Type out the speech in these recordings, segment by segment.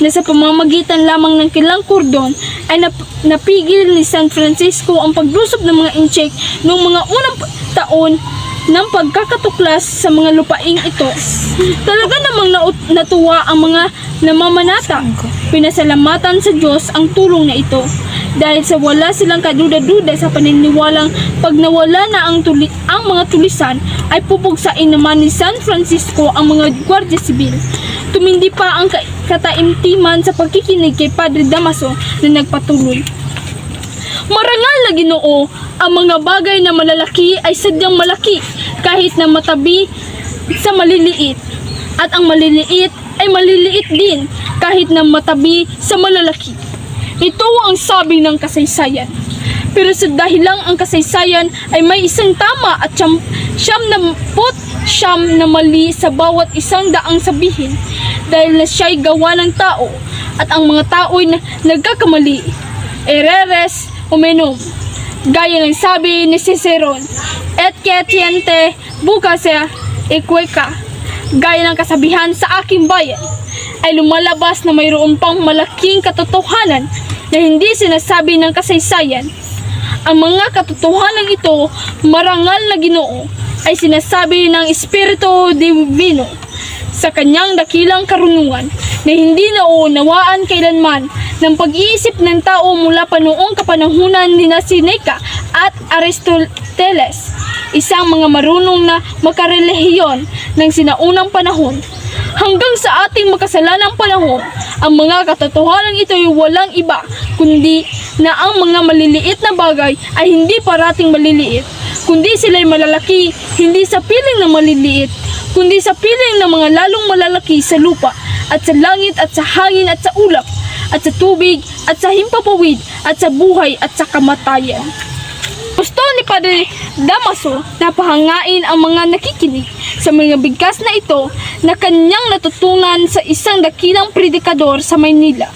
na sa pamamagitan lamang ng kilang kordon ay napigil ni San Francisco ang paglusob ng mga incheck noong mga unang taon ng pagkakatuklas sa mga lupaing ito. Talaga namang natuwa ang mga namamanata. Pinasalamatan sa Diyos ang tulong na ito dahil sa wala silang kaduda-duda sa paniniwalang pag nawala na ang mga tulisan ay pupugsain naman ni San Francisco ang mga Gwardiya Sibil. Tumindi pa ang kataimtiman sa pagkikinig kay Padre Damaso na nagpatuloy. Marangal na Ginoo, ang mga bagay na malalaki ay sadyang malaki kahit na matabi sa maliliit, at ang maliliit ay maliliit din kahit na matabi sa malalaki. Ito ang sabi ng kasaysayan. Pero sa dahilang ang kasaysayan ay may isang tama at siyam na mali sa bawat isang daang sabihin, dahil na siya'y gawa ng tao at ang mga tao'y nagkakamali. Ereres umenum, gaya ng sabi ni Ciceron, et quetiente bucasea equeca, gaya ng kasabihan sa aking bayan, ay lumalabas na mayroon pang malaking katotohanan na hindi sinasabi ng kasaysayan. Ang mga katotohanan ito, marangal na Ginoo, ay sinasabi ng Espiritu Divino sa kanyang dakilang karunungan na hindi nauunawaan kailanman ng pag-iisip ng tao mula pa noong kapanahunan ni Seneca at Aristoteles, isang mga marunong na makarelihiyon ng sinaunang panahon. Hanggang sa ating makasalanang panahon, ang mga katotohanan ito ay walang iba kundi na ang mga maliliit na bagay ay hindi parating maliliit, kundi sila'y malalaki, hindi sa piling ng maliliit, kundi sa piling ng mga lalong malalaki sa lupa, at sa langit, at sa hangin, at sa ulap, at sa tubig, at sa himpapawid, at sa buhay, at sa kamatayan. Gusto ni Padre Damaso na pahangain ang mga nakikinig sa mga bigkas na ito na kanyang natutunan sa isang dakilang predikador sa Maynila.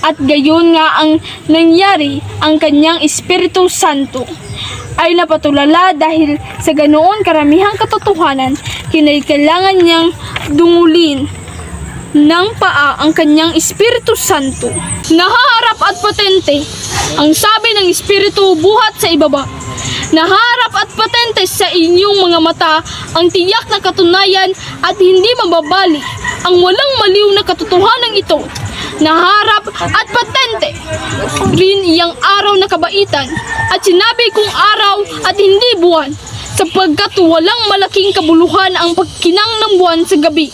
At gayon nga ang nangyari, ang kanyang Espiritu Santo ay napatulala dahil sa ganoon karamihang katotohanan, kinailangan niyang dungulin ng paa ang kanyang Espiritu Santo. Nahaharap at patente, ang sabi ng Espiritu buhat sa ibaba. Naharap at patente sa inyong mga mata ang tiyak na katunayan at hindi mababali ang walang maliw na katotohanan ito. Naharap at patente rin iyang araw na kabaitan, at sinabi kong araw at hindi buwan, sapagkat walang malaking kabuluhan ang pagkinang ng buwan sa gabi.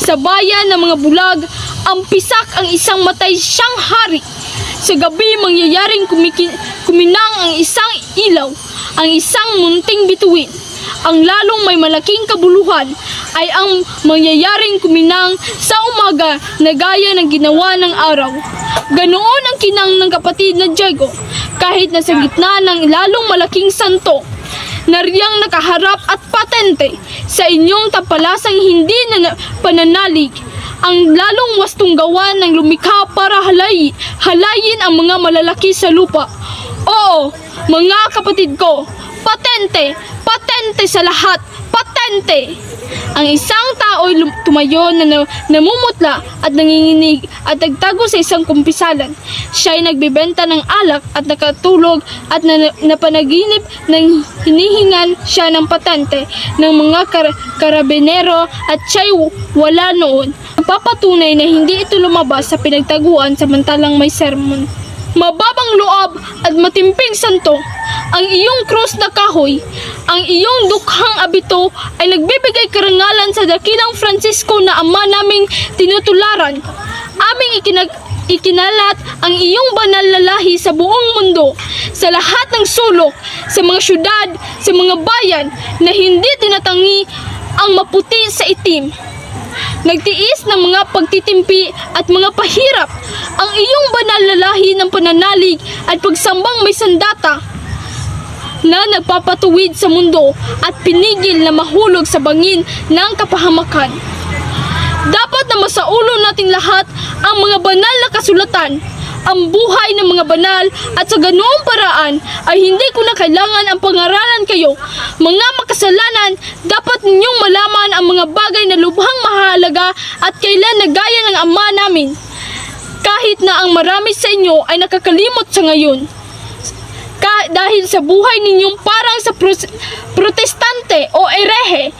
Sa bayan ng mga bulag, ang pisak ang isang matay siyang hari. Sa gabi mangyayaring kuminang ang isang ilaw, ang isang munting bituin. Ang lalong may malaking kabuluhan ay ang mangyayaring kuminang sa umaga na gaya ng ginawa ng araw. Ganoon ang kinang ng kapatid na Diego, kahit na sa gitna ng lalong malaking santo, nariyang nakaharap at patente sa inyong tampalasang hindi na pananalig, ang lalong wastong gawa ng lumikha para halayin ang mga malalaki sa lupa. Oo, mga kapatid ko, patente, patente sa lahat, patente! Ang isang tao'y tumayo na namumutla at nanginginig at nagtago sa isang kumpisalan. Siya'y nagbebenta ng alak at nakatulog at napanaginip ng hinihingan siya ng patente ng mga karabinero at siya'y wala noon. Papatunay na hindi ito lumabas sa pinagtaguan samantalang may sermon. Mababang loob at matimping santo, ang iyong krus na kahoy, ang iyong dukhang abito ay nagbibigay karangalan sa dakilang Francisco na ama naming tinutularan. Aming ikinalat ang iyong banal na lahi sa buong mundo, sa lahat ng sulok, sa mga syudad, sa mga bayan na hindi tinatangi ang maputi sa itim. Nagtiis ng mga pagtitimpi at mga pahirap ang iyong banal na lahi ng pananalig at pagsambang may sandata na nagpapatuwid sa mundo at pinigil na mahulog sa bangin ng kapahamakan. Dapat na masaulo nating lahat ang mga banal na kasulatan, ang buhay ng mga banal, at sa ganoong paraan ay hindi ko na kailangan ang pangaralan kayo. Mga makasalanan, dapat ninyong malaman ang mga bagay na lubhang mahalaga at kailan na gaya ng ama namin. kahit na ang marami sa inyo ay nakakalimot sa ngayon. Dahil sa buhay ninyong parang sa protestante o erehe